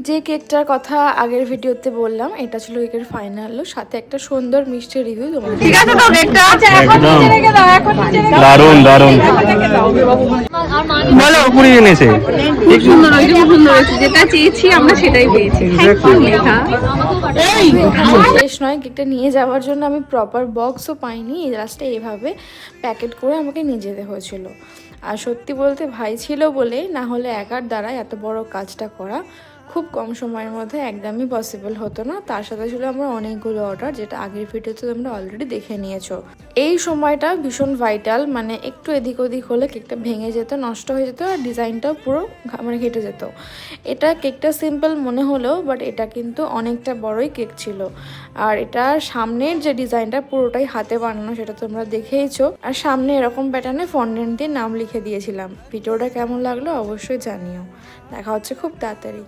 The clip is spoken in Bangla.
যে কেকটার কথা আগের ভিডিওতে বললাম, এটা ছিল কেকের ফাইনাল লুক, সাথে একটা সুন্দর মিষ্টি রিভিউ। ঠিক আছে তো কেকটা এখন নিচে রেখে দাও, এখন নিচে রেখে দাও। দারুন দারুন বলো পুরি এনেছে খুব সুন্দর হয়েছে, খুব সুন্দর হয়েছে, যেটা চেয়েছি আমরা সেটাই পেয়েছি। শেষ নয়, কেকটা নিয়ে যাওয়ার জন্য আমি প্রপার বক্সও পাইনি, লাস্টে এইভাবে প্যাকেট করে আমাকে নিয়ে যেতে হয়েছিল। আর সত্যি বলতে ভাই ছিল বলে, না হলে একার দ্বারা এত বড় কাজটা করা খুব কম সময়ের মধ্যে একদমই পসিবল হতো না। তার সাথে ছিল আমার অনেকগুলো অর্ডার, যেটা আগের ভিডিওতে তোমরা অলরেডি দেখে নিয়েছো। এই সময়টা ভীষণ ভাইটাল, মানে একটু এদিক ওদিক হলে কেকটা ভেঙে যেত, নষ্ট হয়ে যেত, আর ডিজাইনটাও পুরো মানে ঘেটে যেত। এটা কেকটা সিম্পল মনে হলেও বাট এটা কিন্তু অনেকটা বড়ই কেক ছিল। আর এটা সামনের যে ডিজাইনটা পুরোটাই হাতে বানানো, সেটা তোমরা দেখেইছো। আর সামনে এরকম প্যাটার্নে ফন্ডেন্ট দিয়ে নাম লিখে দিয়েছিলাম। ভিডিওটা কেমন লাগলো অবশ্যই জানিও। দেখা হচ্ছে খুব তাড়াতাড়ি।